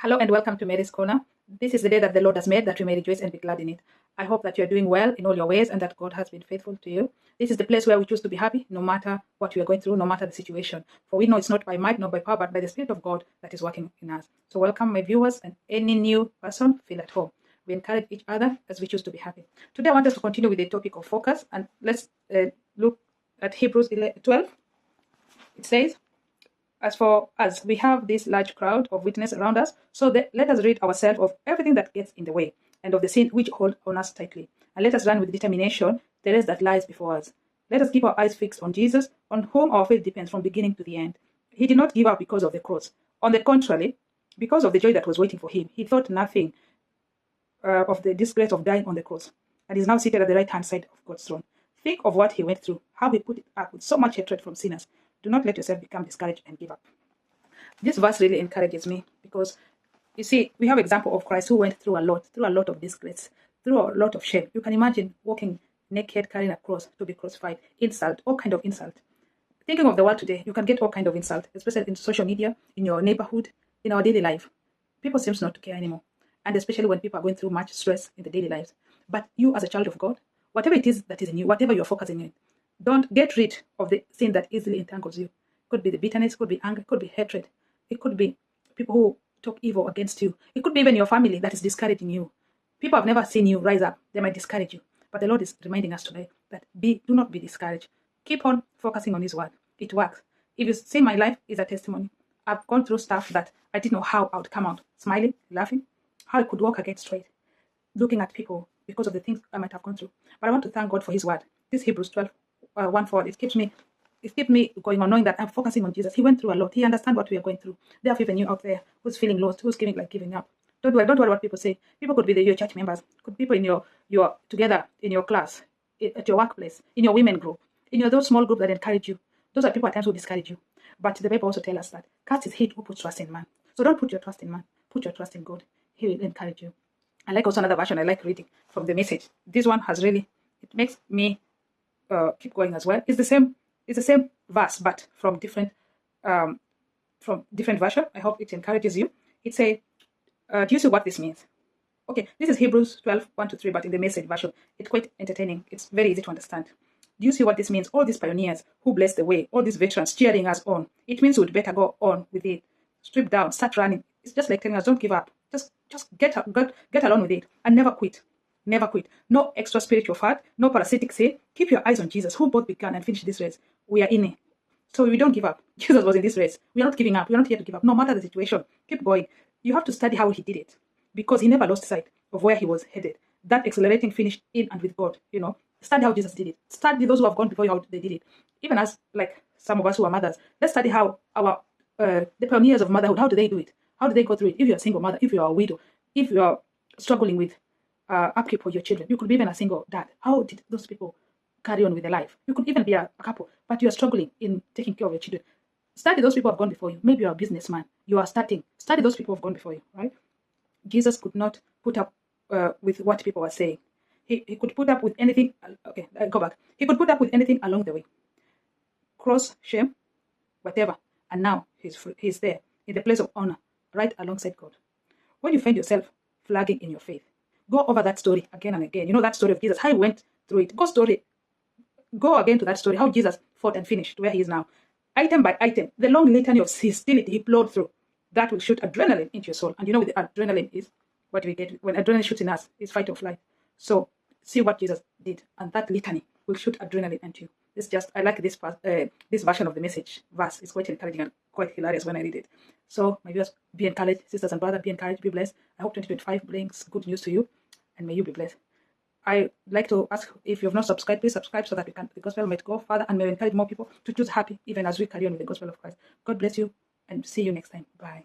Hello and welcome to Mary's Corner. This is the day that the Lord has made, that we may rejoice and be glad in it. I hope that you are doing well in all your ways and that God has been faithful to you. This is the place where we choose to be happy no matter what we are going through, no matter the situation. For we know it's not by might, nor by power, but by the Spirit of God that is working in us. So welcome my viewers and any new person, feel at home. We encourage each other as we choose to be happy. Today I want us to continue with the topic of focus, and let's look at Hebrews 12. It says, as for us, we have this large crowd of witnesses around us, so let us rid ourselves of everything that gets in the way, and of the sin which hold on us tightly. And let us run with determination the race that lies before us. Let us keep our eyes fixed on Jesus, on whom our faith depends from beginning to the end. He did not give up because of the cross. On the contrary, because of the joy that was waiting for him, he thought nothing of the disgrace of dying on the cross, and is now seated at the right-hand side of God's throne. Think of what he went through, how he put it up with so much hatred from sinners. Do not let yourself become discouraged and give up. This verse really encourages me because, you see, we have example of Christ who went through a lot of disgrace, through a lot of shame. You can imagine walking naked, carrying a cross to be crucified, insult, all kind of insult. Thinking of the world today, you can get all kind of insult, especially in social media, in your neighborhood, in our daily life. People seem not to care anymore, and especially when people are going through much stress in the daily lives. But you, as a child of God, whatever it is that is in you, whatever you're focusing on, don't get rid of the sin that easily entangles you. It could be the bitterness, could be anger, could be hatred. It could be people who talk evil against you. It could be even your family that is discouraging you. People have never seen you rise up. They might discourage you. But the Lord is reminding us today that do not be discouraged. Keep on focusing on His word. It works. If you see, my life is a testimony. I've gone through stuff that I didn't know how I would come out smiling, laughing, how I could walk again straight, looking at people because of the things I might have gone through. But I want to thank God for His word. This Hebrews 12, 1-4, it keeps me going on, knowing that I'm focusing on Jesus. He went through a lot. He understands what we are going through. There are even you out there who's feeling lost, who's giving up. Don't worry what people say. People could be your church members, could be people in your together in your class, at your workplace, in your women group, in those small group that encourage you. Those are people at times who discourage you. But the Bible also tells us that cast is he who puts trust in man. So don't put your trust in man. Put your trust in God. He will encourage you. I like also another version I like reading from the Message. This one has really, it makes me keep going as well. It's the same verse, but from different version. I hope it encourages you. It says, do you see what this means? Okay, this is Hebrews 12, 1-3, but in the Message version. It's quite entertaining. It's very easy to understand. Do you see what this means? All these pioneers who blessed the way, all these veterans cheering us on. It means we'd better go on with it. Strip down, start running. It's just like telling us, don't give up. Just get along with it and never quit. Never quit. No extra spiritual fat, no parasitic sin. Keep your eyes on Jesus, who both began and finished this race. We are in it. So we don't give up. Jesus was in this race. We are not giving up. We are not here to give up. No matter the situation, keep going. You have to study how he did it, because he never lost sight of where he was headed. That accelerating finish in and with God. Study how Jesus did it. Study those who have gone before you, how they did it. Even as, like, some of us who are mothers, let's study how the pioneers of motherhood, how do they do it? How do they go through it? If you're a single mother, if you're a widow, if you're struggling with upkeep for your children, you could be even a single dad. How did those people carry on with their life? You could even be a couple, but you're struggling in taking care of your children. Study those people who have gone before you. Maybe you're a businessman. You are starting. Study those people who have gone before you, right? Jesus could not put up with what people were saying. He could put up with anything. Okay, go back. He could put up with anything along the way. Cross, shame, whatever. And now he's there in the place of honor, right alongside God. When you find yourself flagging in your faith, go over that story again and again. That story of Jesus, how he went through it. Go again to that story, how Jesus fought and finished where he is now. Item by item, the long litany of hostility he plowed through, that will shoot adrenaline into your soul. And with the adrenaline is what we get when adrenaline shoots in us, is fight or flight. So see what Jesus did, and that litany will shoot adrenaline into you. I like this version of the Message verse. It's quite encouraging and quite hilarious when I read it. So my viewers, be encouraged, sisters and brothers, be encouraged, be blessed. I hope 2025 brings good news to you, and may you be blessed. I like to ask, if you have not subscribed, please subscribe so that the gospel might go further and may encourage more people to choose happy, even as we carry on with the gospel of Christ. God bless you, and see you next time. Bye.